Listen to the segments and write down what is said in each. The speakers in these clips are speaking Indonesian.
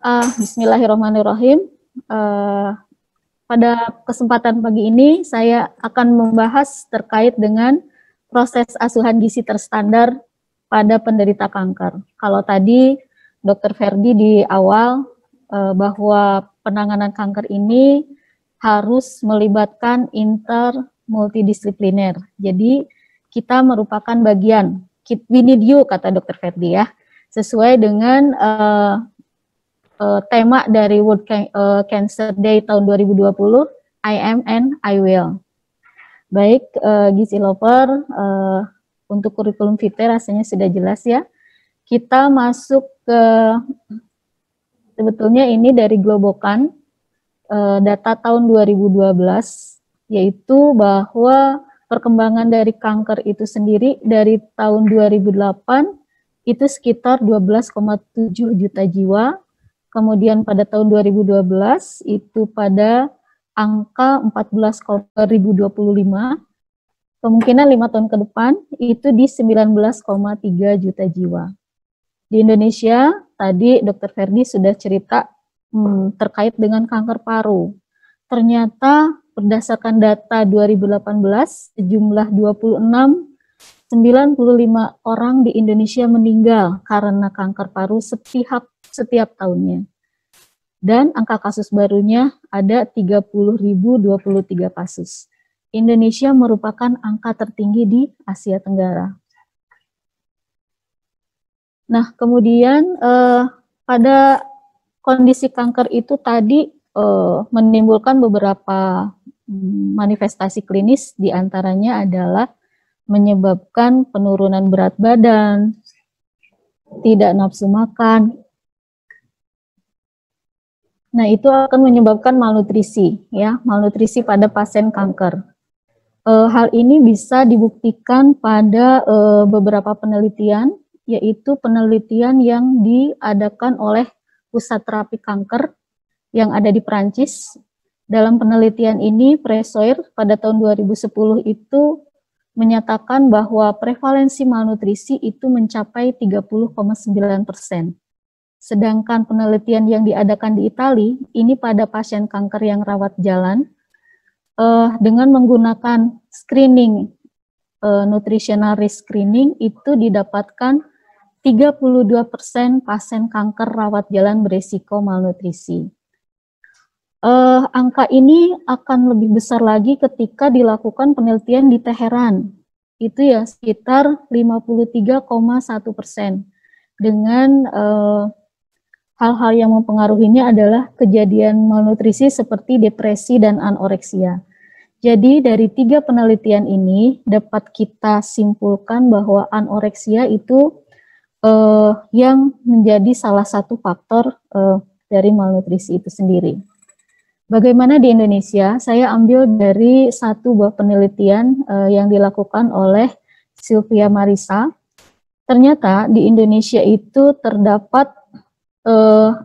Bismillahirrahmanirrahim. Pada kesempatan pagi ini saya akan membahas terkait dengan proses asuhan gizi terstandar pada penderita kanker. Kalau tadi Dr. Ferdi di awal bahwa penanganan kanker ini harus melibatkan multidisipliner. Jadi kita merupakan bagian, we need you, kata Dr. Ferdi ya, sesuai dengan tema dari World Cancer Day tahun 2020, I am and I will. Baik, gizi lover, untuk kurikulum vitae rasanya sudah jelas ya. Kita masuk ke, sebetulnya ini dari Globokan, data tahun 2012, yaitu bahwa perkembangan dari kanker itu sendiri dari tahun 2008 itu sekitar 12,7 juta jiwa. Kemudian pada tahun 2012 itu pada angka 14.025, kemungkinan 5 tahun ke depan itu di 19,3 juta jiwa. Di Indonesia, tadi Dr. Ferdi sudah cerita terkait dengan kanker paru. Ternyata berdasarkan data 2018, sejumlah 95 orang di Indonesia meninggal karena kanker paru setiap tahunnya. Dan angka kasus barunya ada 30.023 kasus. Indonesia merupakan angka tertinggi di Asia Tenggara. Nah, kemudian pada kondisi kanker itu tadi menimbulkan beberapa manifestasi klinis, diantaranya adalah menyebabkan penurunan berat badan, tidak nafsu makan. Nah, itu akan menyebabkan malnutrisi, ya, malnutrisi pada pasien kanker. Hal ini bisa dibuktikan pada beberapa penelitian, yaitu penelitian yang diadakan oleh Pusat Terapi Kanker yang ada di Perancis. Dalam penelitian ini, Presoir pada tahun 2010 itu menyatakan bahwa prevalensi malnutrisi itu mencapai 30,9%. Sedangkan penelitian yang diadakan di Italia, ini pada pasien kanker yang rawat jalan, dengan menggunakan screening, nutritional risk screening, itu didapatkan 32% pasien kanker rawat jalan beresiko malnutrisi. Angka ini akan lebih besar lagi ketika dilakukan penelitian di Teheran. Itu ya sekitar 53,1%. Dengan hal-hal yang mempengaruhinya adalah kejadian malnutrisi seperti depresi dan anoreksia. Jadi dari 3 penelitian ini dapat kita simpulkan bahwa anoreksia itu yang menjadi salah satu faktor dari malnutrisi itu sendiri. Bagaimana di Indonesia? Saya ambil dari satu buah penelitian yang dilakukan oleh Sylvia Marisa. Ternyata di Indonesia itu terdapat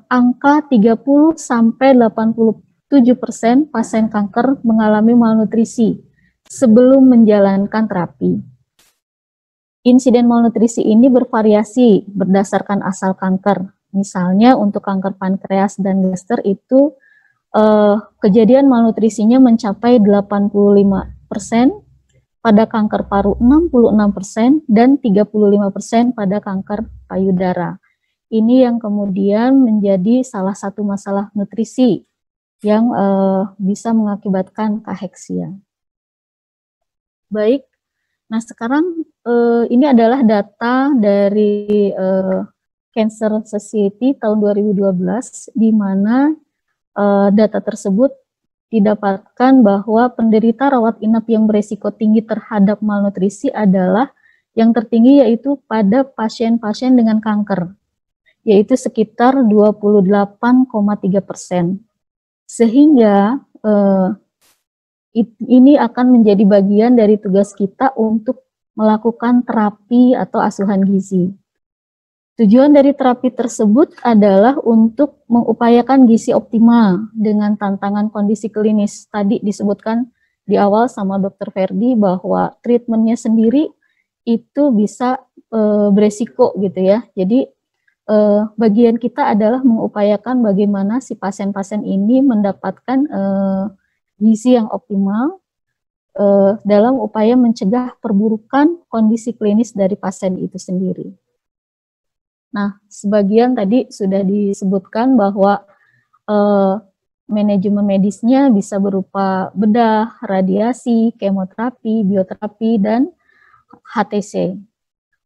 angka 30-87% pasien kanker mengalami malnutrisi sebelum menjalankan terapi. Insiden malnutrisi ini bervariasi berdasarkan asal kanker. Misalnya untuk kanker pankreas dan gaster itu kejadian malnutrisinya mencapai 85%, pada kanker paru 66%, dan 35% pada kanker payudara. Ini yang kemudian menjadi salah satu masalah nutrisi yang bisa mengakibatkan kaheksia. Baik, nah sekarang ini adalah data dari Cancer Society tahun 2012, di mana data tersebut didapatkan bahwa penderita rawat inap yang beresiko tinggi terhadap malnutrisi adalah yang tertinggi yaitu pada pasien-pasien dengan kanker, yaitu sekitar 28,3%. Sehingga ini akan menjadi bagian dari tugas kita untuk melakukan terapi atau asuhan gizi. Tujuan dari terapi tersebut adalah untuk mengupayakan gizi optimal dengan tantangan kondisi klinis. Tadi disebutkan di awal sama Dr. Ferdi bahwa treatmentnya sendiri itu bisa beresiko gitu ya. Jadi bagian kita adalah mengupayakan bagaimana si pasien-pasien ini mendapatkan gizi yang optimal dalam upaya mencegah perburukan kondisi klinis dari pasien itu sendiri. Nah, sebagian tadi sudah disebutkan bahwa manajemen medisnya bisa berupa bedah, radiasi, kemoterapi, bioterapi, dan HTC.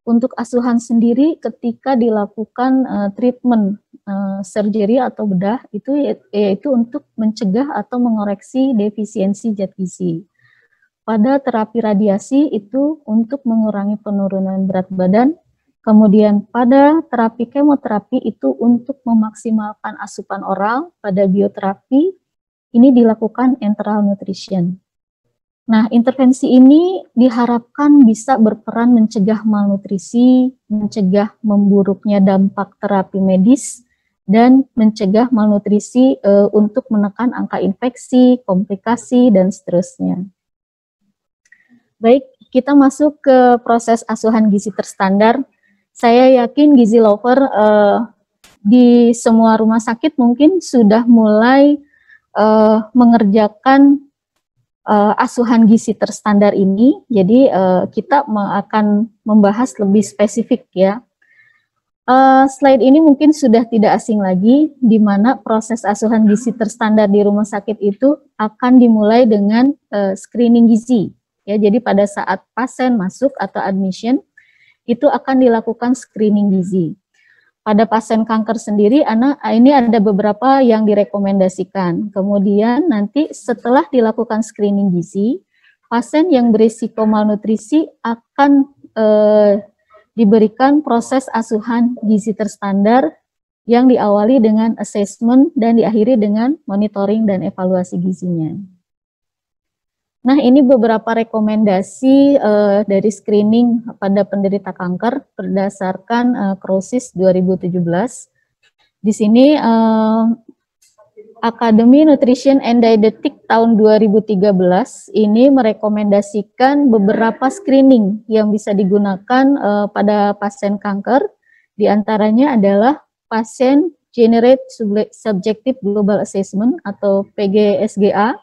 Untuk asuhan sendiri ketika dilakukan treatment surgery atau bedah itu yaitu untuk mencegah atau mengoreksi defisiensi zat gizi. Pada terapi radiasi itu untuk mengurangi penurunan berat badan, kemudian pada terapi kemoterapi itu untuk memaksimalkan asupan oral, pada bioterapi ini dilakukan enteral nutrition. Nah, intervensi ini diharapkan bisa berperan mencegah malnutrisi, mencegah memburuknya dampak terapi medis, dan mencegah malnutrisi untuk menekan angka infeksi, komplikasi, dan seterusnya. Baik, kita masuk ke proses asuhan gizi terstandar. Saya yakin gizi lover di semua rumah sakit mungkin sudah mulai mengerjakan asuhan gizi terstandar ini. Jadi kita akan membahas lebih spesifik ya. Slide ini mungkin sudah tidak asing lagi, di mana proses asuhan gizi terstandar di rumah sakit itu akan dimulai dengan screening gizi. Ya, jadi pada saat pasien masuk atau admission, itu akan dilakukan screening gizi. Pada pasien kanker sendiri, ini ada beberapa yang direkomendasikan. Kemudian nanti setelah dilakukan screening gizi, pasien yang berisiko malnutrisi akan diberikan proses asuhan gizi terstandar yang diawali dengan assessment dan diakhiri dengan monitoring dan evaluasi gizinya. Nah, ini beberapa rekomendasi dari screening pada penderita kanker berdasarkan Krosis 2017. Di sini Academy Nutrition and Dietetic tahun 2013 ini merekomendasikan beberapa screening yang bisa digunakan pada pasien kanker. Di antaranya adalah pasien Generate Subjective Global Assessment atau PGSGA.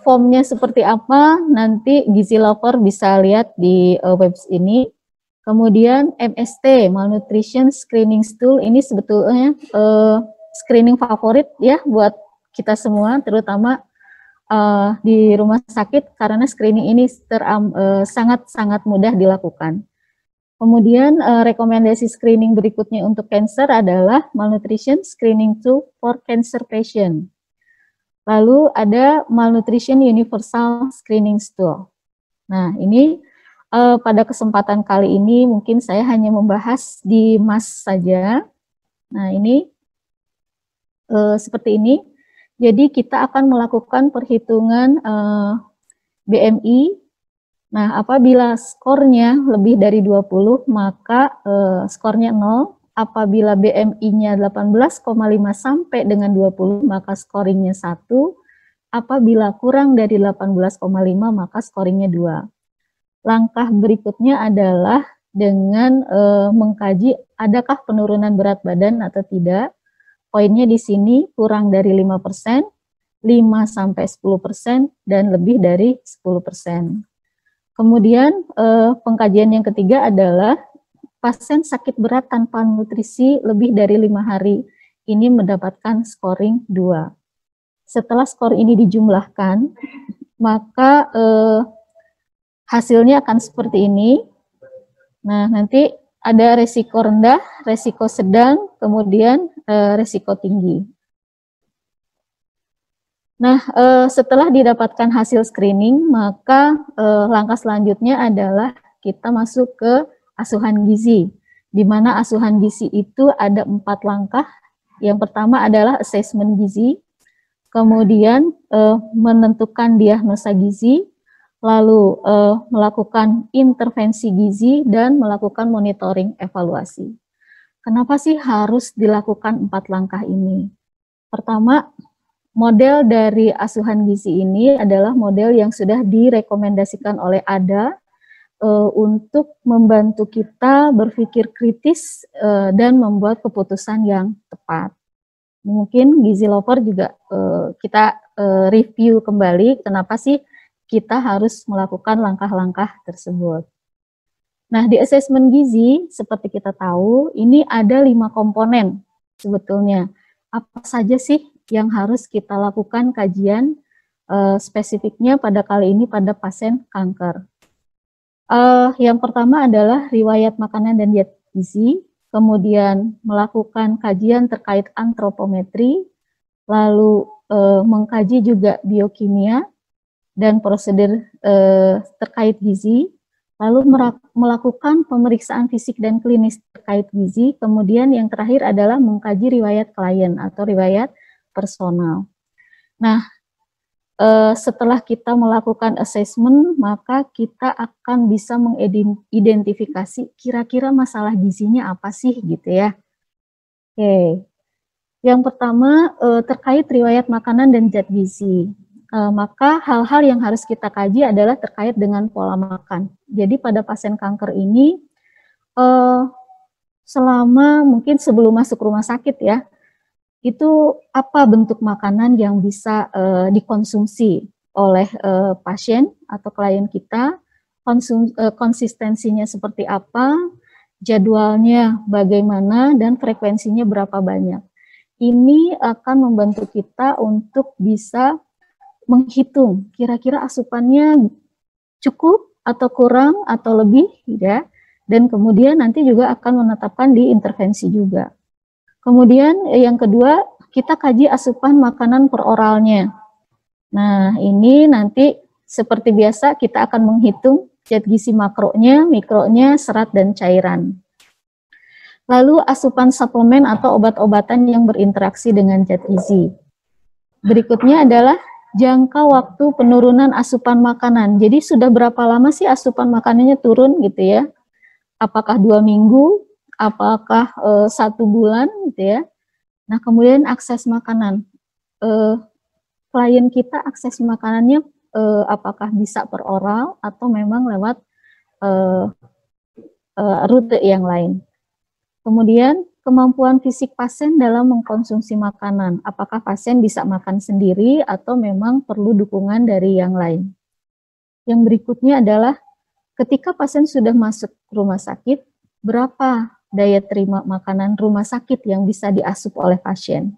Formnya seperti apa, nanti Gizi Lover bisa lihat di web ini. Kemudian MST, Malnutrition Screening Tool, ini sebetulnya screening favorit ya buat kita semua, terutama di rumah sakit, karena screening ini sangat-sangat mudah dilakukan. Kemudian rekomendasi screening berikutnya untuk cancer adalah Malnutrition Screening Tool for Cancer Patient. Lalu ada Malnutrition Universal Screening Tool. Nah, ini pada kesempatan kali ini mungkin saya hanya membahas di MAS saja. Nah, ini seperti ini. Jadi kita akan melakukan perhitungan BMI. Nah, apabila skornya lebih dari 20, maka skornya 0. Apabila BMI-nya 18,5 sampai dengan 20, maka scoringnya 1. Apabila kurang dari 18,5, maka scoringnya 2. Langkah berikutnya adalah dengan mengkaji adakah penurunan berat badan atau tidak. Poinnya di sini kurang dari 5%, 5 sampai 10%, dan lebih dari 10%. Kemudian pengkajian yang ketiga adalah pasien sakit berat tanpa nutrisi lebih dari 5 hari, ini mendapatkan scoring 2. Setelah skor ini dijumlahkan, maka hasilnya akan seperti ini. Nah, nanti ada resiko rendah, resiko sedang, kemudian resiko tinggi. Nah, setelah didapatkan hasil screening, maka langkah selanjutnya adalah kita masuk ke asuhan gizi, di mana asuhan gizi itu ada 4 langkah. Yang pertama adalah asesmen gizi, kemudian menentukan diagnosa gizi, lalu melakukan intervensi gizi, dan melakukan monitoring evaluasi. Kenapa sih harus dilakukan 4 langkah ini? Pertama, model dari asuhan gizi ini adalah model yang sudah direkomendasikan oleh ADA untuk membantu kita berpikir kritis dan membuat keputusan yang tepat. Mungkin Gizi Lover juga kita review kembali kenapa sih kita harus melakukan langkah-langkah tersebut. Nah, di asesmen gizi, seperti kita tahu, ini ada 5 komponen sebetulnya. Apa saja sih yang harus kita lakukan kajian spesifiknya pada kali ini pada pasien kanker? Yang pertama adalah riwayat makanan dan diet gizi, kemudian melakukan kajian terkait antropometri, lalu mengkaji juga biokimia dan prosedur terkait gizi, lalu melakukan pemeriksaan fisik dan klinis terkait gizi, kemudian yang terakhir adalah mengkaji riwayat klien atau riwayat personal. Nah, setelah kita melakukan assessment, maka kita akan bisa mengidentifikasi kira-kira masalah gizinya apa sih gitu ya. Oke, yang pertama terkait riwayat makanan dan zat gizi. Maka hal-hal yang harus kita kaji adalah terkait dengan pola makan. Jadi pada pasien kanker ini, selama mungkin sebelum masuk rumah sakit ya, itu apa bentuk makanan yang bisa dikonsumsi oleh pasien atau klien kita, konsistensinya seperti apa, jadwalnya bagaimana, dan frekuensinya berapa banyak. Ini akan membantu kita untuk bisa menghitung kira-kira asupannya cukup atau kurang atau lebih, ya, dan kemudian nanti juga akan menetapkan di intervensi juga. Kemudian yang kedua, kita kaji asupan makanan per oralnya. Nah, ini nanti seperti biasa kita akan menghitung zat gizi makronya, mikronya, serat, dan cairan. Lalu asupan suplemen atau obat-obatan yang berinteraksi dengan zat gizi. Berikutnya adalah jangka waktu penurunan asupan makanan. Jadi sudah berapa lama sih asupan makanannya turun gitu ya? Apakah 2 minggu? Apakah 1 bulan gitu ya. Nah, kemudian akses makanan. Klien kita akses makanannya apakah bisa per oral atau memang lewat rute yang lain. Kemudian kemampuan fisik pasien dalam mengkonsumsi makanan. Apakah pasien bisa makan sendiri atau memang perlu dukungan dari yang lain. Yang berikutnya adalah ketika pasien sudah masuk rumah sakit, berapa daya terima makanan rumah sakit yang bisa diasup oleh pasien.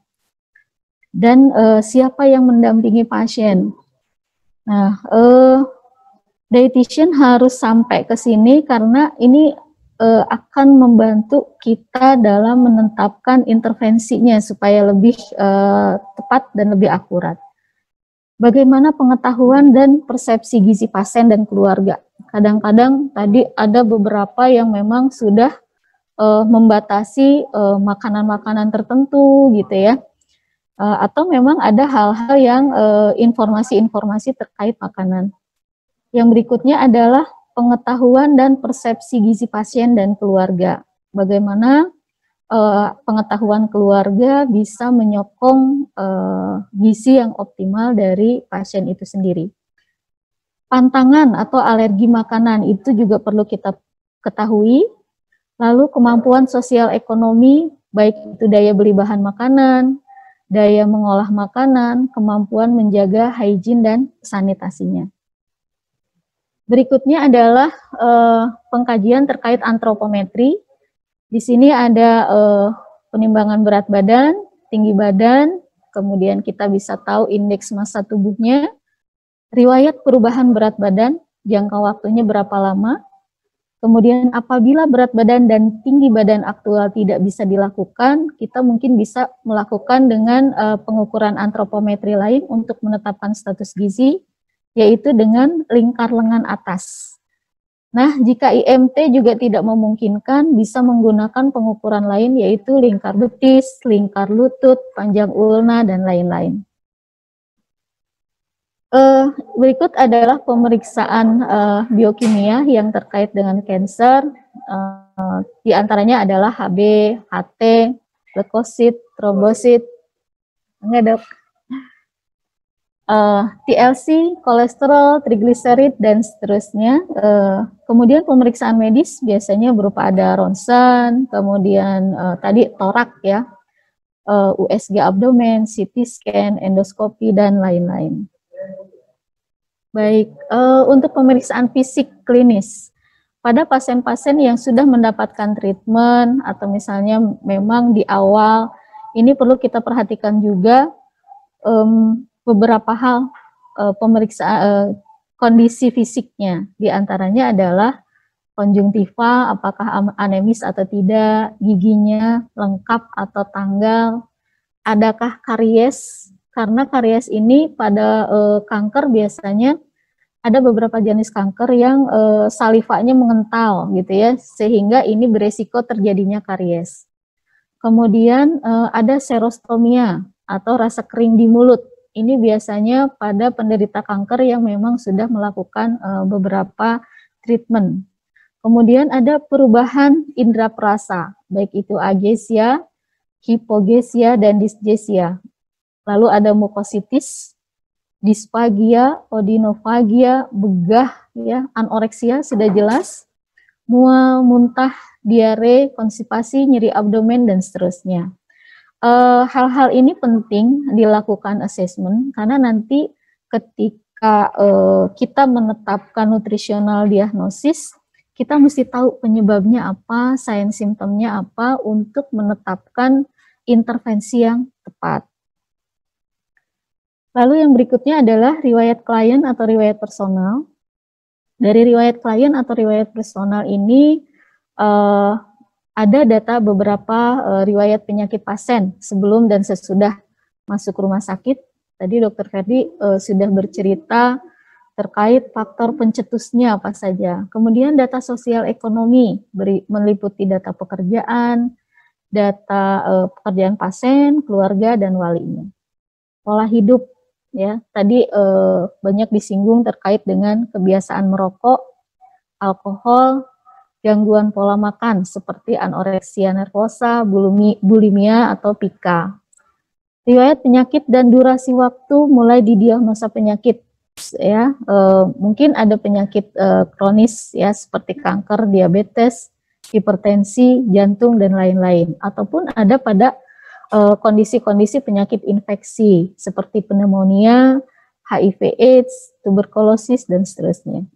Dan siapa yang mendampingi pasien. Nah, dietitian harus sampai ke sini karena ini akan membantu kita dalam menetapkan intervensinya supaya lebih tepat dan lebih akurat. Bagaimana pengetahuan dan persepsi gizi pasien dan keluarga. Kadang-kadang tadi ada beberapa yang memang sudah membatasi makanan-makanan tertentu gitu ya, atau memang ada hal-hal yang informasi-informasi terkait makanan. Yang berikutnya adalah pengetahuan dan persepsi gizi pasien dan keluarga. Bagaimana pengetahuan keluarga bisa menyokong gizi yang optimal dari pasien itu sendiri. Pantangan atau alergi makanan itu juga perlu kita ketahui. Lalu kemampuan sosial ekonomi, baik itu daya beli bahan makanan, daya mengolah makanan, kemampuan menjaga hygiene dan sanitasinya. Berikutnya adalah pengkajian terkait antropometri. Di sini ada penimbangan berat badan, tinggi badan, kemudian kita bisa tahu indeks massa tubuhnya, riwayat perubahan berat badan, jangka waktunya berapa lama. Kemudian apabila berat badan dan tinggi badan aktual tidak bisa dilakukan, kita mungkin bisa melakukan dengan pengukuran antropometri lain untuk menetapkan status gizi, yaitu dengan lingkar lengan atas. Nah, jika IMT juga tidak memungkinkan, bisa menggunakan pengukuran lain yaitu lingkar betis, lingkar lutut, panjang ulna, dan lain-lain. Berikut adalah pemeriksaan biokimia yang terkait dengan kanker. Di antaranya adalah HB, HT, leukosit, trombosit. Enggak, Dok. TLC, kolesterol, trigliserid, dan seterusnya. Kemudian pemeriksaan medis biasanya berupa ada ronsen, kemudian tadi torak ya, USG abdomen, CT scan, endoskopi, dan lain-lain. Baik, untuk pemeriksaan fisik klinis, pada pasien-pasien yang sudah mendapatkan treatment atau misalnya memang di awal, ini perlu kita perhatikan juga beberapa hal pemeriksaan kondisi fisiknya. Di antaranya adalah konjungtiva, apakah anemis atau tidak, giginya lengkap atau tanggal, adakah karies, karena karies ini pada kanker biasanya ada beberapa jenis kanker yang salivanya mengental gitu ya, sehingga ini beresiko terjadinya karies. Kemudian ada serostomia atau rasa kering di mulut. Ini biasanya pada penderita kanker yang memang sudah melakukan beberapa treatment. Kemudian ada perubahan indera perasa, baik itu agesia, hipogesia, dan dysgesia. Lalu ada mukositis, disfagia, odinofagia, begah, ya, anoreksia sudah jelas, mual, muntah, diare, konstipasi, nyeri abdomen, dan seterusnya. Hal-hal ini penting dilakukan assessment karena nanti ketika kita menetapkan nutritional diagnosis, kita mesti tahu penyebabnya apa, sign simptomnya apa untuk menetapkan intervensi yang tepat. Lalu yang berikutnya adalah riwayat klien atau riwayat personal. Dari riwayat klien atau riwayat personal ini ada data beberapa riwayat penyakit pasien sebelum dan sesudah masuk rumah sakit. Tadi Dr. Ferdi sudah bercerita terkait faktor pencetusnya apa saja. Kemudian data sosial ekonomi meliputi data pekerjaan, data pekerjaan pasien, keluarga, dan walinya. Pola hidup, ya, tadi banyak disinggung terkait dengan kebiasaan merokok, alkohol, gangguan pola makan seperti anoreksia nervosa, bulimia, atau pika. Riwayat penyakit dan durasi waktu mulai didiagnosa penyakit, ya, mungkin ada penyakit kronis ya seperti kanker, diabetes, hipertensi, jantung, dan lain-lain, ataupun ada pada kondisi-kondisi penyakit infeksi seperti pneumonia, HIV/AIDS, tuberkulosis, dan seterusnya.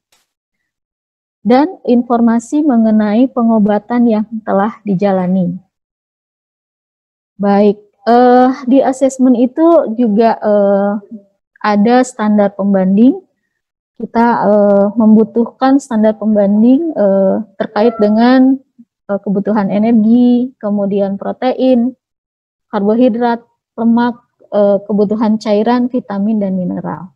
Dan informasi mengenai pengobatan yang telah dijalani. Baik, di asesmen itu juga ada standar pembanding. Kita membutuhkan standar pembanding terkait dengan kebutuhan energi, kemudian protein, karbohidrat, lemak, kebutuhan cairan, vitamin, dan mineral.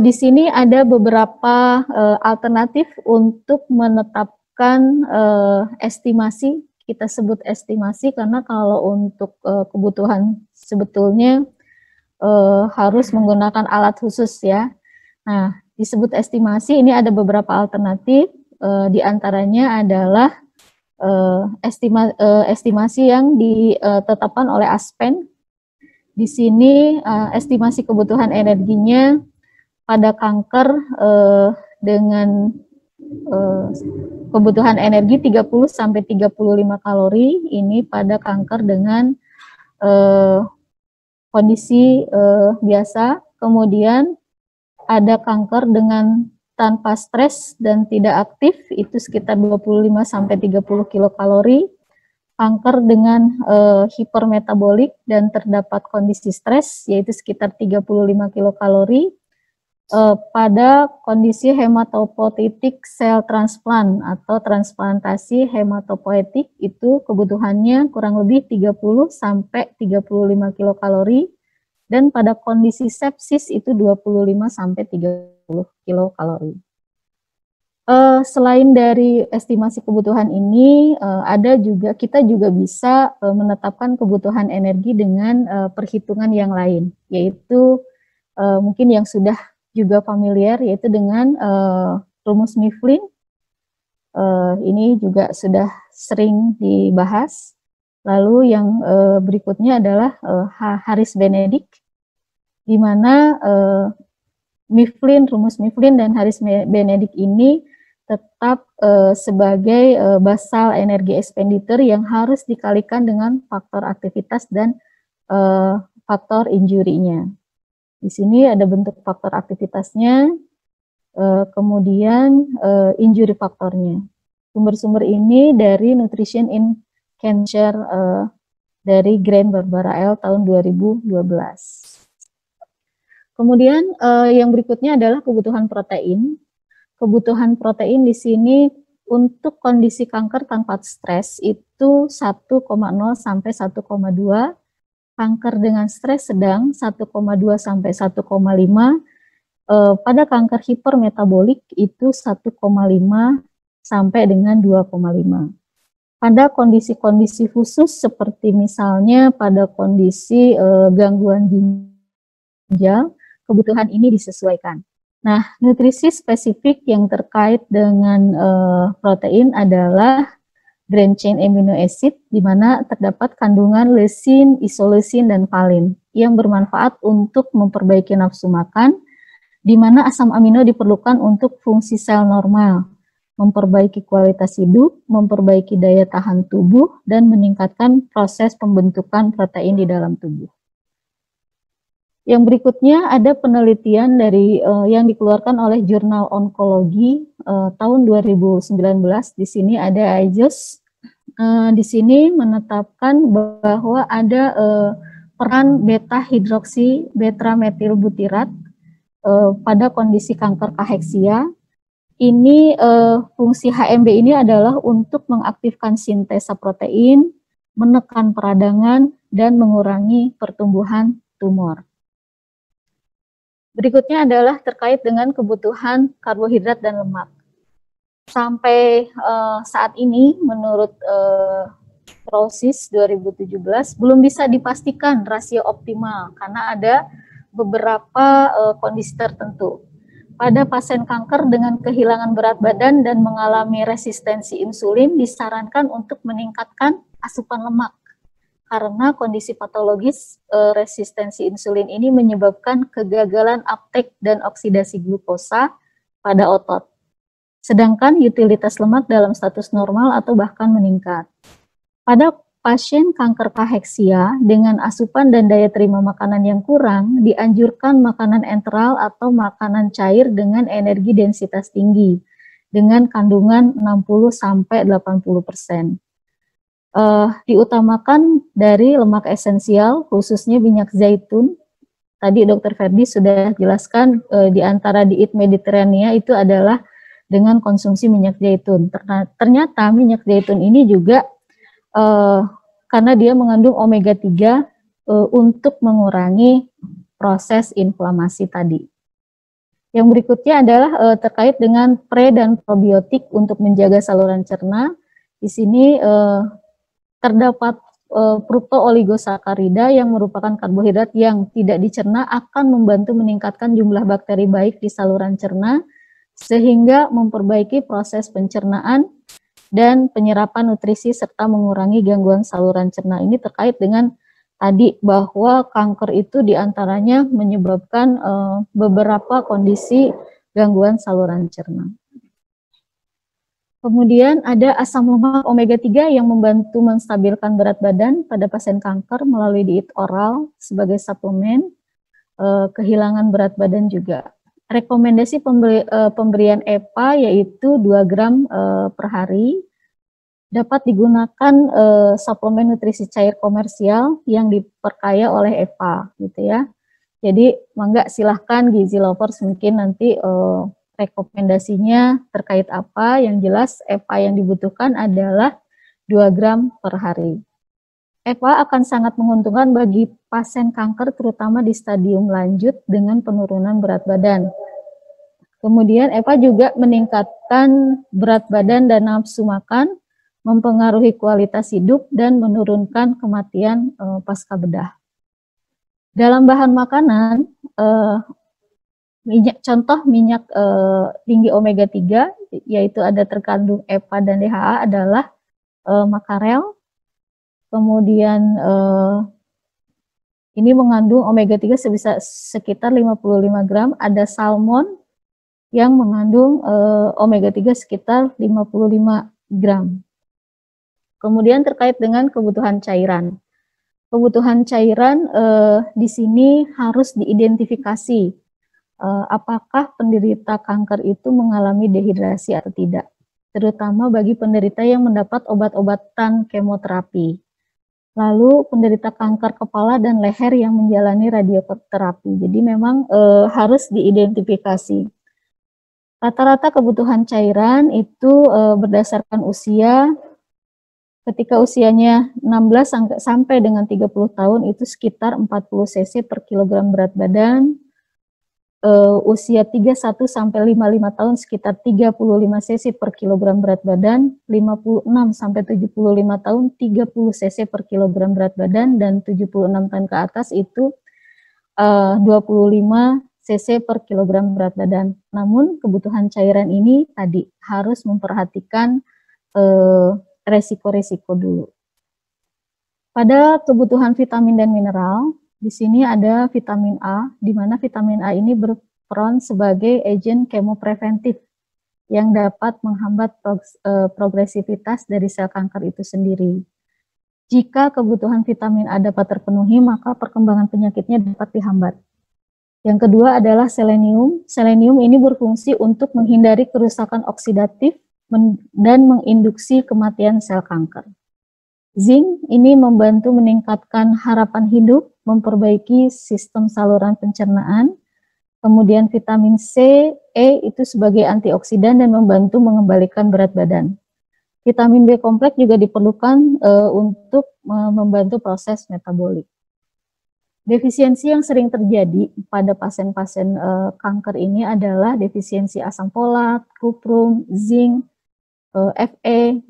Di sini ada beberapa alternatif untuk menetapkan estimasi, kita sebut estimasi karena kalau untuk kebutuhan sebetulnya harus menggunakan alat khusus ya. Nah, disebut estimasi ini ada beberapa alternatif, diantaranya adalah estimasi yang ditetapkan oleh ASPEN. Di sini estimasi kebutuhan energinya pada kanker dengan kebutuhan energi 30-35 kalori, ini pada kanker dengan kondisi biasa. Kemudian ada kanker dengan tanpa stres dan tidak aktif, itu sekitar 25-30 kilokalori. Kanker dengan hipermetabolik dan terdapat kondisi stres, yaitu sekitar 35 kilokalori. Pada kondisi hematopoietik sel transplant atau transplantasi hematopoietik, itu kebutuhannya kurang lebih 30-35 kilokalori, dan pada kondisi sepsis itu 25-30 kilokalori. Selain dari estimasi kebutuhan ini, kita juga bisa menetapkan kebutuhan energi dengan perhitungan yang lain, yaitu mungkin yang sudah juga familiar, yaitu dengan rumus Mifflin. Ini juga sudah sering dibahas. Lalu yang berikutnya adalah Harris-Benedict. di mana Mifflin, rumus Mifflin dan Harris Benedict ini tetap sebagai basal energi expenditure yang harus dikalikan dengan faktor aktivitas dan faktor injury-nya. Di sini ada bentuk faktor aktivitasnya, kemudian injury faktornya. Sumber-sumber ini dari Nutrition in Cancer dari Grant Barbara L tahun 2012. Kemudian yang berikutnya adalah kebutuhan protein. Kebutuhan protein di sini untuk kondisi kanker tanpa stres itu 1,0 sampai 1,2, kanker dengan stres sedang 1,2 sampai 1,5, pada kanker hipermetabolik itu 1,5 sampai dengan 2,5. Pada kondisi-kondisi khusus seperti misalnya pada kondisi gangguan ginjal, kebutuhan ini disesuaikan. Nah, nutrisi spesifik yang terkait dengan protein adalah branched chain amino acid, di mana terdapat kandungan leucin, isoleucin, dan valin yang bermanfaat untuk memperbaiki nafsu makan, di mana asam amino diperlukan untuk fungsi sel normal, memperbaiki kualitas hidup, memperbaiki daya tahan tubuh, dan meningkatkan proses pembentukan protein di dalam tubuh. Yang berikutnya ada penelitian dari yang dikeluarkan oleh Jurnal Onkologi tahun 2019. Di sini ada IJOS. Di sini menetapkan bahwa ada peran beta hidroksi betrametilbutirat pada kondisi kanker kaheksia. Ini fungsi HMB ini adalah untuk mengaktifkan sintesa protein, menekan peradangan, dan mengurangi pertumbuhan tumor. Berikutnya adalah terkait dengan kebutuhan karbohidrat dan lemak. Sampai saat ini menurut Prozis 2017 belum bisa dipastikan rasio optimal karena ada beberapa kondisi tertentu. Pada pasien kanker dengan kehilangan berat badan dan mengalami resistensi insulin disarankan untuk meningkatkan asupan lemak karena kondisi patologis resistensi insulin ini menyebabkan kegagalan uptake dan oksidasi glukosa pada otot. Sedangkan utilitas lemak dalam status normal atau bahkan meningkat. Pada pasien kanker kaheksia dengan asupan dan daya terima makanan yang kurang, dianjurkan makanan enteral atau makanan cair dengan energi densitas tinggi dengan kandungan 60-80%. Diutamakan dari lemak esensial, khususnya minyak zaitun. Tadi Dr. Ferdi sudah jelaskan di antara diet Mediterania itu adalah dengan konsumsi minyak zaitun. Ternyata minyak zaitun ini juga karena dia mengandung omega 3 untuk mengurangi proses inflamasi tadi. Yang berikutnya adalah terkait dengan pre dan probiotik untuk menjaga saluran cerna. Di sini terdapat fructooligosaccharides yang merupakan karbohidrat yang tidak dicerna akan membantu meningkatkan jumlah bakteri baik di saluran cerna sehingga memperbaiki proses pencernaan dan penyerapan nutrisi serta mengurangi gangguan saluran cerna. Ini terkait dengan tadi bahwa kanker itu diantaranya menyebabkan beberapa kondisi gangguan saluran cerna. Kemudian ada asam lemak omega 3 yang membantu menstabilkan berat badan pada pasien kanker melalui diet oral sebagai suplemen, kehilangan berat badan juga. Rekomendasi pemberian EPA yaitu 2 gram per hari. Dapat digunakan suplemen nutrisi cair komersial yang diperkaya oleh EPA gitu ya. Jadi mangga silahkan gizi lovers mungkin nanti rekomendasinya terkait apa. Yang jelas EPA yang dibutuhkan adalah 2 gram per hari. EPA akan sangat menguntungkan bagi pasien kanker terutama di stadium lanjut dengan penurunan berat badan. Kemudian EPA juga meningkatkan berat badan dan nafsu makan, mempengaruhi kualitas hidup dan menurunkan kematian pasca bedah. Dalam bahan makanan, contoh minyak tinggi omega 3 yaitu ada terkandung EPA dan DHA adalah makarel, kemudian Ini mengandung omega 3 sebesar sekitar 55 gram, ada salmon yang mengandung omega 3 sekitar 55 gram. Kemudian terkait dengan kebutuhan cairan. Kebutuhan cairan di sini harus diidentifikasi apakah penderita kanker itu mengalami dehidrasi atau tidak, terutama bagi penderita yang mendapat obat-obatan kemoterapi. Lalu penderita kanker kepala dan leher yang menjalani radioterapi. Jadi memang harus diidentifikasi. Rata-rata kebutuhan cairan itu berdasarkan usia. Ketika usianya 16 sampai dengan 30 tahun itu sekitar 40 cc per kilogram berat badan. Usia 31 sampai 55 tahun sekitar 35 cc per kilogram berat badan, 56 sampai 75 tahun 30 cc per kilogram berat badan, dan 76 tahun ke atas itu 25 cc per kilogram berat badan. Namun kebutuhan cairan ini tadi harus memperhatikan resiko-resiko dulu. Pada kebutuhan vitamin dan mineral, di sini ada vitamin A, di mana vitamin A ini berperan sebagai agen kemopreventif yang dapat menghambat progresivitas dari sel kanker itu sendiri. Jika kebutuhan vitamin A dapat terpenuhi, maka perkembangan penyakitnya dapat dihambat. Yang kedua adalah selenium. Selenium ini berfungsi untuk menghindari kerusakan oksidatif dan menginduksi kematian sel kanker. Zinc ini membantu meningkatkan harapan hidup, memperbaiki sistem saluran pencernaan. Kemudian vitamin C, E itu sebagai antioksidan dan membantu mengembalikan berat badan. Vitamin B kompleks juga diperlukan untuk membantu proses metabolik. Defisiensi yang sering terjadi pada pasien-pasien kanker ini adalah defisiensi asam folat, kuprum, zinc, Fe,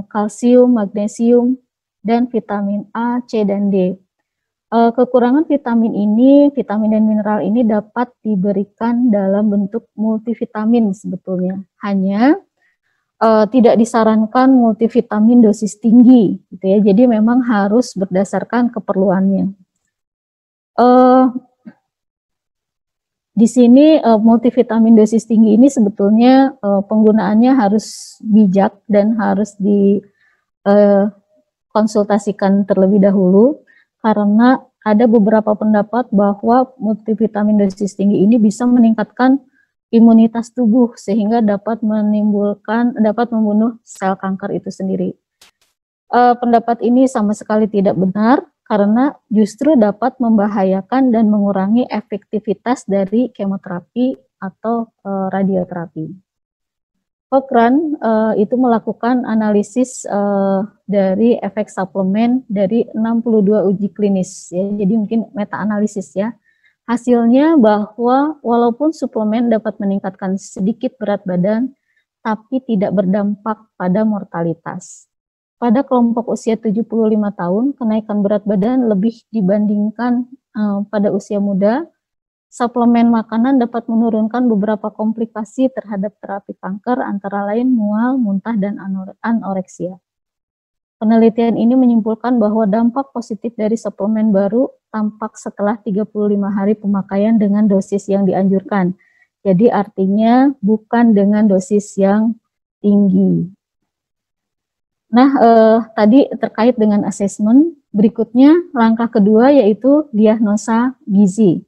kalsium, magnesium, dan vitamin A, C, dan D. Kekurangan vitamin ini, vitamin dan mineral ini dapat diberikan dalam bentuk multivitamin sebetulnya. Hanya tidak disarankan multivitamin dosis tinggi, gitu ya. Jadi memang harus berdasarkan keperluannya. Di sini multivitamin dosis tinggi ini sebetulnya penggunaannya harus bijak dan harus dikonsultasikan terlebih dahulu, karena ada beberapa pendapat bahwa multivitamin dosis tinggi ini bisa meningkatkan imunitas tubuh sehingga dapat membunuh sel kanker itu sendiri. Pendapat ini sama sekali tidak benar, karena justru dapat membahayakan dan mengurangi efektivitas dari kemoterapi atau radioterapi. Cochrane itu melakukan analisis dari efek suplemen dari 62 uji klinis, ya. Jadi mungkin meta-analisis ya. Hasilnya bahwa walaupun suplemen dapat meningkatkan sedikit berat badan, tapi tidak berdampak pada mortalitas. Pada kelompok usia 75 tahun, kenaikan berat badan lebih dibandingkan pada usia muda. Suplemen makanan dapat menurunkan beberapa komplikasi terhadap terapi kanker, antara lain mual, muntah, dan anoreksia. Penelitian ini menyimpulkan bahwa dampak positif dari suplemen baru tampak setelah 35 hari pemakaian dengan dosis yang dianjurkan. Jadi artinya bukan dengan dosis yang tinggi. Nah, tadi terkait dengan asesmen, berikutnya langkah kedua yaitu diagnosa gizi.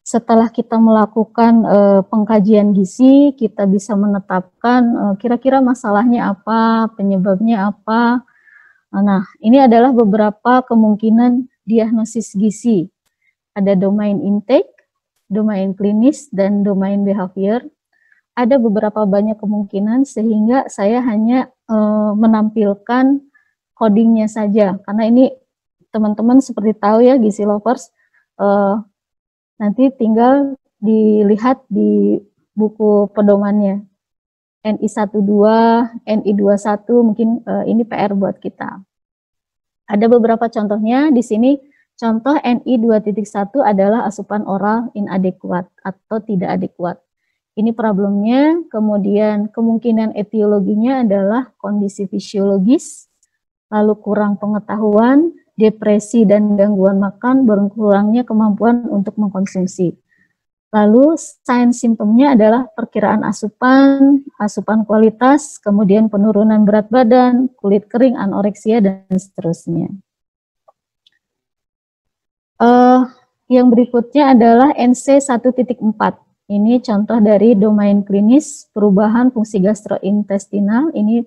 Setelah kita melakukan pengkajian gizi, kita bisa menetapkan kira-kira masalahnya apa, penyebabnya apa. Nah, ini adalah beberapa kemungkinan diagnosis gizi. Ada domain intake, domain klinis, dan domain behavior. Ada beberapa banyak kemungkinan sehingga saya hanya menampilkan codingnya saja, karena ini teman-teman seperti tahu ya, gizi lovers, nanti tinggal dilihat di buku pedomannya NI12, NI21, mungkin ini PR buat kita. Ada beberapa contohnya di sini. Contoh NI2.1 adalah asupan oral inadequat atau tidak adekuat. Ini problemnya. Kemudian kemungkinan etiologinya adalah kondisi fisiologis, lalu kurang pengetahuan, depresi dan gangguan makan, berkurangnya kemampuan untuk mengkonsumsi. Lalu sign simptomnya adalah perkiraan asupan, asupan kualitas, kemudian penurunan berat badan, kulit kering, anoreksia, dan seterusnya. Yang berikutnya adalah NC 1.4. Ini contoh dari domain klinis perubahan fungsi gastrointestinal. Ini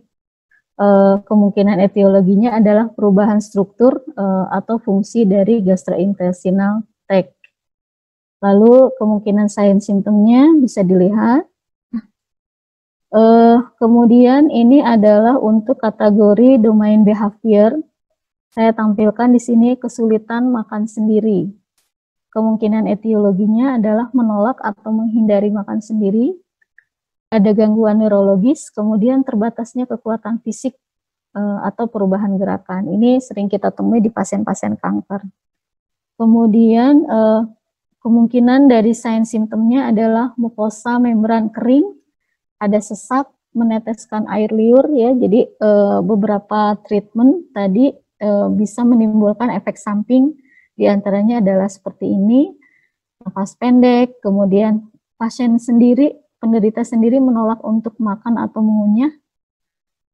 kemungkinan etiologinya adalah perubahan struktur atau fungsi dari gastrointestinal tract. Lalu kemungkinan sign simptomnya bisa dilihat. Kemudian ini adalah untuk kategori domain behavior. Saya tampilkan di sini kesulitan makan sendiri. Kemungkinan etiologinya adalah menolak atau menghindari makan sendiri. Ada gangguan neurologis, kemudian terbatasnya kekuatan fisik atau perubahan gerakan. Ini sering kita temui di pasien-pasien kanker. Kemudian kemungkinan dari sign simptomnya adalah mukosa membran kering, ada sesak, meneteskan air liur ya. Jadi beberapa treatment tadi bisa menimbulkan efek samping, diantaranya adalah seperti ini, nafas pendek, kemudian pasien sendiri, penderita sendiri menolak untuk makan atau mengunyah,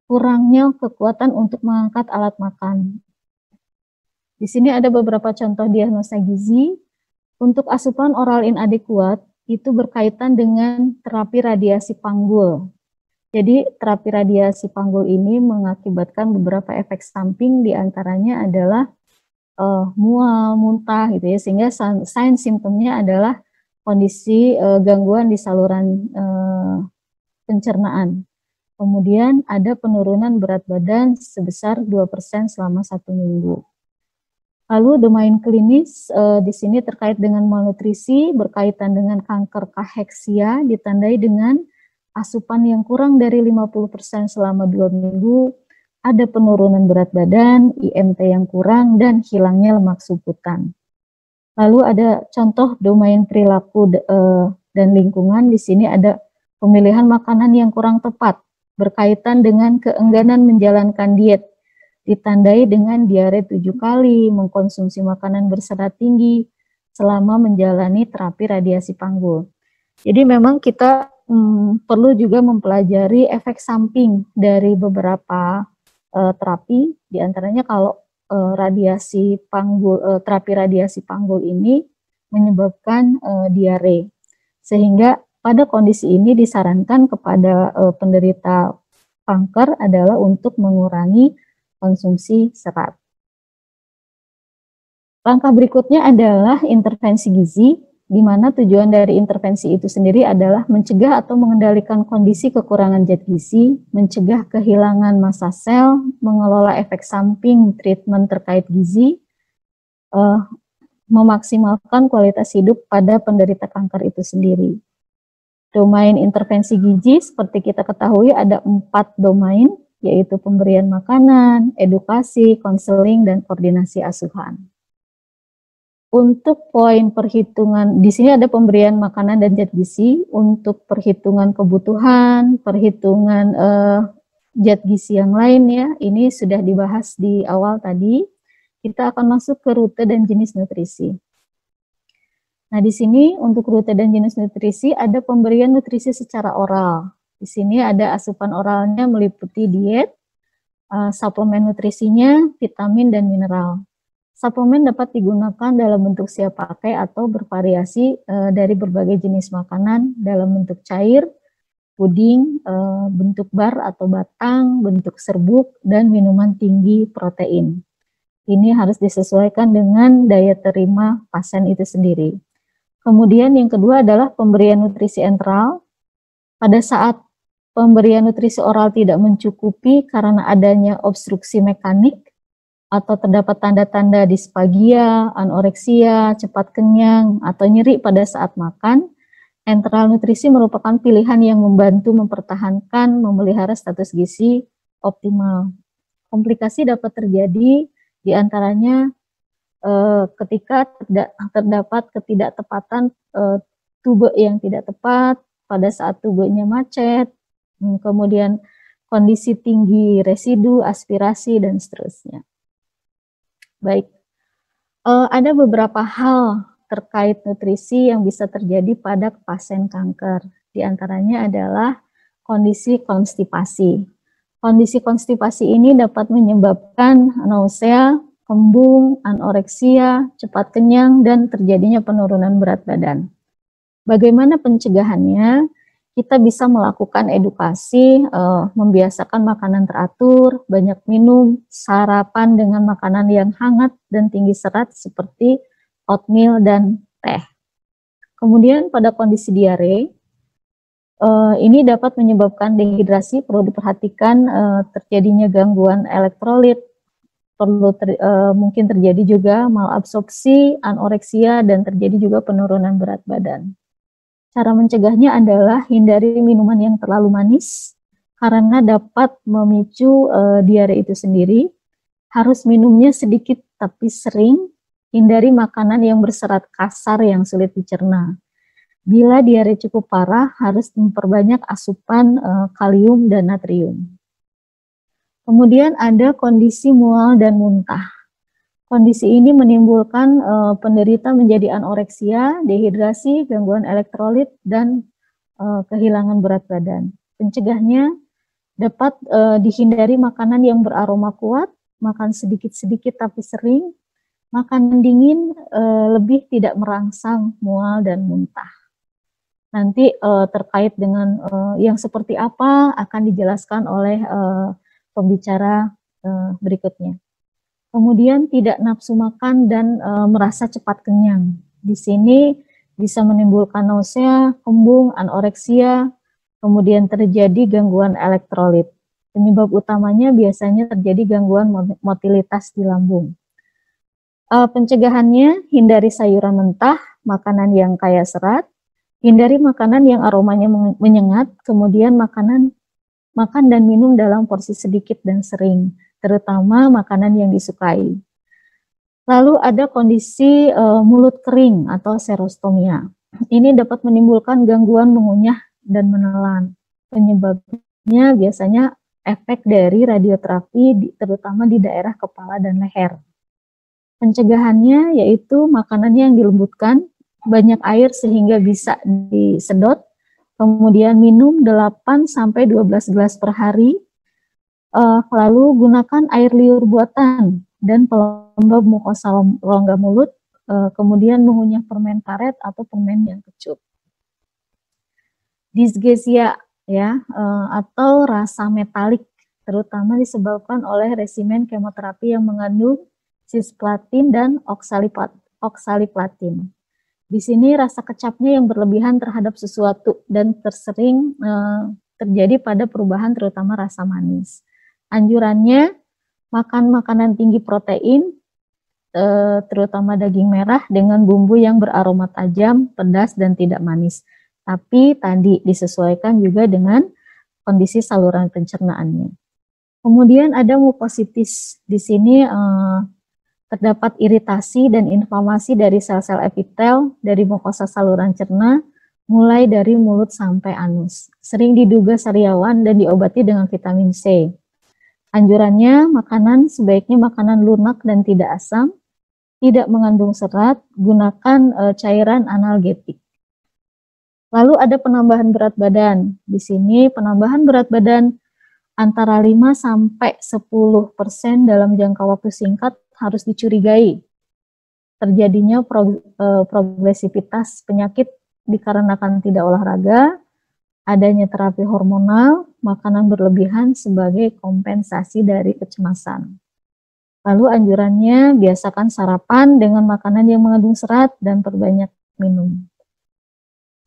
kurangnya kekuatan untuk mengangkat alat makan. Di sini ada beberapa contoh diagnosa gizi. Untuk asupan oral inadekuat, itu berkaitan dengan terapi radiasi panggul. Jadi terapi radiasi panggul ini mengakibatkan beberapa efek samping, diantaranya adalah mual, muntah gitu ya, sehingga sign simptomnya adalah kondisi gangguan di saluran pencernaan. Kemudian ada penurunan berat badan sebesar 2% selama 1 minggu. Lalu domain klinis di sini terkait dengan malnutrisi, berkaitan dengan kanker kaheksia, ditandai dengan asupan yang kurang dari 50% selama 2 minggu, ada penurunan berat badan, IMT yang kurang, dan hilangnya lemak subkutan. Lalu ada contoh domain perilaku dan lingkungan. Di sini ada pemilihan makanan yang kurang tepat, berkaitan dengan keengganan menjalankan diet, ditandai dengan diare 7 kali, mengkonsumsi makanan berserat tinggi selama menjalani terapi radiasi panggul. Jadi memang kita perlu juga mempelajari efek samping dari beberapa terapi, diantaranya kalau radiasi panggul, terapi radiasi panggul ini menyebabkan diare, sehingga pada kondisi ini disarankan kepada penderita kanker adalah untuk mengurangi konsumsi serat. Langkah berikutnya adalah intervensi gizi, di mana tujuan dari intervensi itu sendiri adalah mencegah atau mengendalikan kondisi kekurangan zat gizi, mencegah kehilangan massa sel, mengelola efek samping treatment terkait gizi, memaksimalkan kualitas hidup pada penderita kanker itu sendiri. Domain intervensi gizi seperti kita ketahui ada 4 domain, yaitu pemberian makanan, edukasi, konseling, dan koordinasi asuhan. Untuk poin perhitungan, di sini ada pemberian makanan dan zat gizi. Untuk perhitungan kebutuhan, perhitungan zat gizi yang lain ya, ini sudah dibahas di awal tadi. Kita akan masuk ke rute dan jenis nutrisi. Nah, di sini untuk rute dan jenis nutrisi ada pemberian nutrisi secara oral. Di sini ada asupan oralnya meliputi diet, suplemen nutrisinya, vitamin, dan mineral. Suplemen dapat digunakan dalam bentuk siap pakai atau bervariasi dari berbagai jenis makanan dalam bentuk cair, puding, bentuk bar atau batang, bentuk serbuk, dan minuman tinggi protein. Ini harus disesuaikan dengan daya terima pasien itu sendiri. Kemudian yang kedua adalah pemberian nutrisi enteral. Pada saat pemberian nutrisi oral tidak mencukupi karena adanya obstruksi mekanik atau terdapat tanda-tanda disfagia, anoreksia, cepat kenyang, atau nyeri pada saat makan, enteral nutrisi merupakan pilihan yang membantu mempertahankan, memelihara status gizi optimal. Komplikasi dapat terjadi diantaranya ketika terdapat ketidaktepatan tube yang tidak tepat, pada saat tubenya macet, kemudian kondisi tinggi residu, aspirasi, dan seterusnya. Baik, ada beberapa hal terkait nutrisi yang bisa terjadi pada pasien kanker. Di antaranya adalah kondisi konstipasi. Kondisi konstipasi ini dapat menyebabkan nausea, kembung, anoreksia, cepat kenyang, dan terjadinya penurunan berat badan. Bagaimana pencegahannya? Kita bisa melakukan edukasi, membiasakan makanan teratur, banyak minum, sarapan dengan makanan yang hangat dan tinggi serat seperti oatmeal dan teh. Kemudian pada kondisi diare, ini dapat menyebabkan dehidrasi, perlu diperhatikan terjadinya gangguan elektrolit, mungkin terjadi juga malabsorpsi, anoreksia, dan terjadi juga penurunan berat badan. Cara mencegahnya adalah hindari minuman yang terlalu manis karena dapat memicu diare itu sendiri. Harus minumnya sedikit tapi sering. Hindari makanan yang berserat kasar yang sulit dicerna. Bila diare cukup parah, harus memperbanyak asupan kalium dan natrium. Kemudian ada kondisi mual dan muntah. Kondisi ini menimbulkan penderita menjadi anoreksia, dehidrasi, gangguan elektrolit, dan kehilangan berat badan. Pencegahnya dapat dihindari makanan yang beraroma kuat, makan sedikit-sedikit tapi sering, makanan dingin, lebih tidak merangsang mual dan muntah. Nanti terkait dengan yang seperti apa akan dijelaskan oleh pembicara berikutnya. Kemudian tidak nafsu makan dan merasa cepat kenyang. Di sini bisa menimbulkan nausea, kembung, anoreksia, kemudian terjadi gangguan elektrolit. Penyebab utamanya biasanya terjadi gangguan motilitas di lambung. Pencegahannya, hindari sayuran mentah, makanan yang kaya serat, hindari makanan yang aromanya menyengat, kemudian makan dan minum dalam porsi sedikit dan sering, terutama makanan yang disukai. Lalu ada kondisi mulut kering atau serostomia. Ini dapat menimbulkan gangguan mengunyah dan menelan. Penyebabnya biasanya efek dari radioterapi, terutama di daerah kepala dan leher. Pencegahannya yaitu makanannya yang dilembutkan, banyak air sehingga bisa disedot, kemudian minum 8-12 gelas per hari, lalu gunakan air liur buatan dan pelembab mukosa rongga mulut, kemudian mengunyah permen karet atau permen yang kecut. Dysgeusia ya, atau rasa metalik, terutama disebabkan oleh resimen kemoterapi yang mengandung cisplatin dan oksaliplatin. Di sini rasa kecapnya yang berlebihan terhadap sesuatu dan tersering terjadi pada perubahan terutama rasa manis. Anjurannya makan makanan tinggi protein, terutama daging merah dengan bumbu yang beraroma tajam, pedas, dan tidak manis. Tapi tadi disesuaikan juga dengan kondisi saluran pencernaannya. Kemudian ada mukositis. Di sini terdapat iritasi dan inflamasi dari sel-sel epitel dari mukosa saluran cerna, mulai dari mulut sampai anus. Sering diduga sariawan dan diobati dengan vitamin C. Anjurannya, makanan sebaiknya makanan lunak dan tidak asam, tidak mengandung serat, gunakan cairan analgetik. Lalu ada penambahan berat badan. Di sini penambahan berat badan antara 5-10% dalam jangka waktu singkat harus dicurigai. Terjadinya progresivitas penyakit dikarenakan tidak olahraga, adanya terapi hormonal, makanan berlebihan sebagai kompensasi dari kecemasan. Lalu anjurannya biasakan sarapan dengan makanan yang mengandung serat dan perbanyak minum.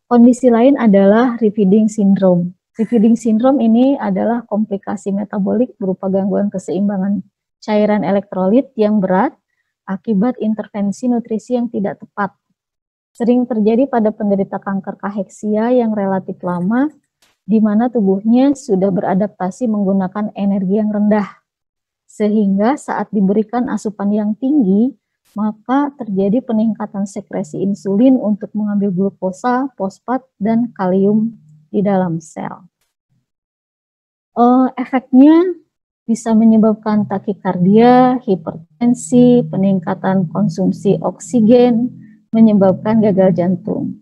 Kondisi lain adalah refeeding syndrome. Refeeding syndrome ini adalah komplikasi metabolik berupa gangguan keseimbangan cairan elektrolit yang berat akibat intervensi nutrisi yang tidak tepat. Sering terjadi pada penderita kanker kaheksia yang relatif lama, di mana tubuhnya sudah beradaptasi menggunakan energi yang rendah. Sehingga saat diberikan asupan yang tinggi, maka terjadi peningkatan sekresi insulin untuk mengambil glukosa, fosfat, dan kalium di dalam sel. Efeknya bisa menyebabkan takikardia, hipertensi, peningkatan konsumsi oksigen, menyebabkan gagal jantung.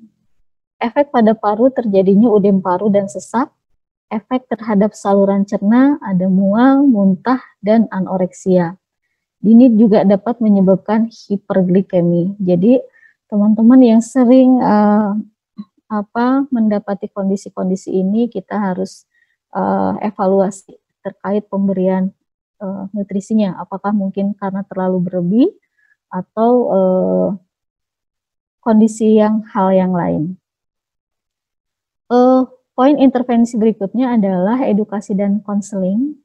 Efek pada paru terjadinya udem paru dan sesak. Efek terhadap saluran cerna ada mual, muntah, dan anoreksia. Ini juga dapat menyebabkan hiperglikemi. Jadi teman-teman yang sering mendapati kondisi-kondisi ini, kita harus evaluasi terkait pemberian nutrisinya. Apakah mungkin karena terlalu berlebih atau kondisi hal yang lain. Poin intervensi berikutnya adalah edukasi dan konseling.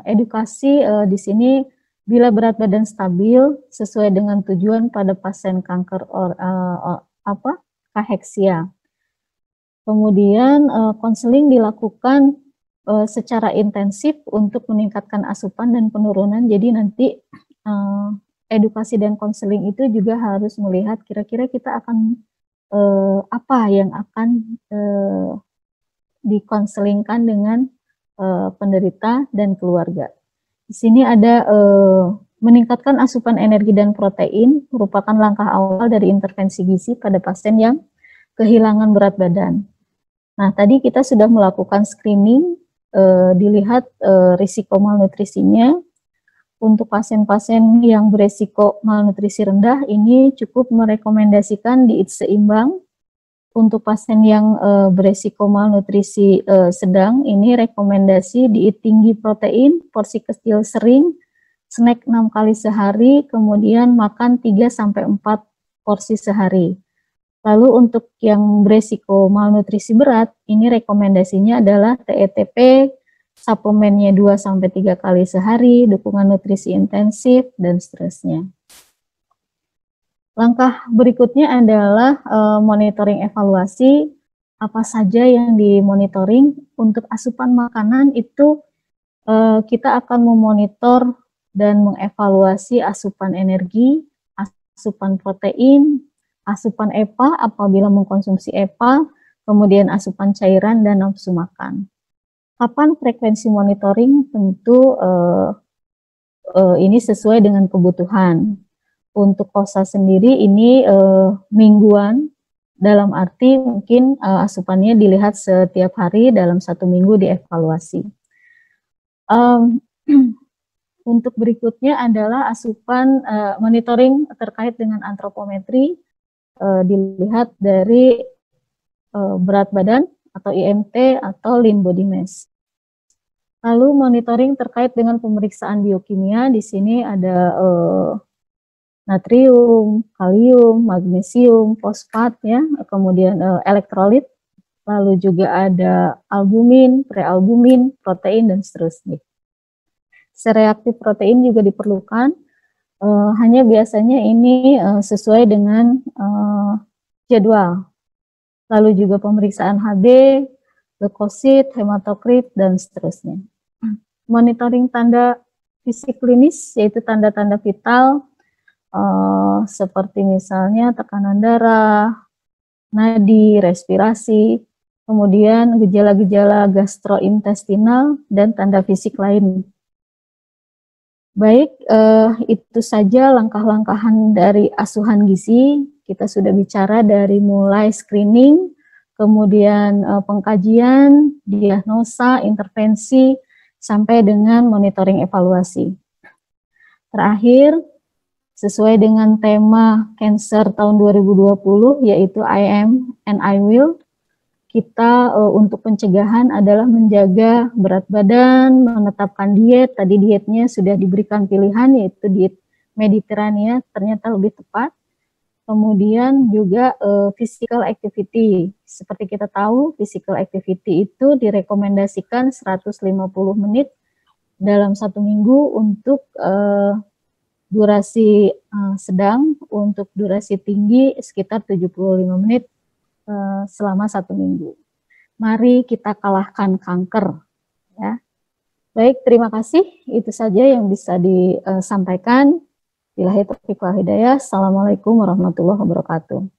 Edukasi di sini bila berat badan stabil sesuai dengan tujuan pada pasien kanker kaheksia. Kemudian konseling dilakukan secara intensif untuk meningkatkan asupan dan penurunan. Jadi nanti edukasi dan konseling itu juga harus melihat kira-kira kita akan apa yang akan dikonselingkan dengan penderita dan keluarga. Di sini ada meningkatkan asupan energi dan protein merupakan langkah awal dari intervensi gizi pada pasien yang kehilangan berat badan. Nah, tadi kita sudah melakukan screening, dilihat risiko malnutrisinya. Untuk pasien-pasien yang beresiko malnutrisi rendah, ini cukup merekomendasikan diet seimbang. Untuk pasien yang beresiko malnutrisi sedang, ini rekomendasi diet tinggi protein, porsi kecil sering, snack 6 kali sehari, kemudian makan 3-4 porsi sehari. Lalu untuk yang beresiko malnutrisi berat, ini rekomendasinya adalah TETP, suplemennya 2-3 kali sehari, dukungan nutrisi intensif, dan seterusnya. Langkah berikutnya adalah monitoring evaluasi. Apa saja yang dimonitoring. Untuk asupan makanan itu kita akan memonitor dan mengevaluasi asupan energi, asupan protein, asupan EPA apabila mengkonsumsi EPA, kemudian asupan cairan dan nafsu makan. Kapan frekuensi monitoring? Tentu ini sesuai dengan kebutuhan. Untuk KOSA sendiri ini mingguan, dalam arti mungkin asupannya dilihat setiap hari dalam 1 minggu dievaluasi. Untuk berikutnya adalah asupan monitoring terkait dengan antropometri, dilihat dari berat badan atau IMT atau lean body mass. Lalu monitoring terkait dengan pemeriksaan biokimia, di sini ada natrium, kalium, magnesium, fosfat ya, kemudian elektrolit, lalu juga ada albumin, prealbumin, protein dan seterusnya. Sereaktif protein juga diperlukan, hanya biasanya ini sesuai dengan jadwal. Lalu juga pemeriksaan HB, leukosit, hematokrit dan seterusnya. Monitoring tanda fisik klinis yaitu tanda-tanda vital, seperti misalnya tekanan darah, nadi, respirasi, kemudian gejala-gejala gastrointestinal, dan tanda fisik lain. Baik, itu saja langkah-langkahan dari asuhan gizi. Kita sudah bicara dari mulai screening, kemudian pengkajian, diagnosa, intervensi, sampai dengan monitoring evaluasi. Terakhir, sesuai dengan tema Cancer tahun 2020, yaitu I Am and I Will, kita untuk pencegahan adalah menjaga berat badan, menetapkan diet. Tadi dietnya sudah diberikan pilihan, yaitu diet Mediterania, ternyata lebih tepat. Kemudian juga physical activity. Seperti kita tahu, physical activity itu direkomendasikan 150 menit dalam 1 minggu untuk durasi sedang, untuk durasi tinggi sekitar 75 menit selama 1 minggu. Mari kita kalahkan kanker. Ya. Baik, terima kasih. Itu saja yang bisa disampaikan. Billahi taufiq wal hidayah. Assalamualaikum warahmatullahi wabarakatuh.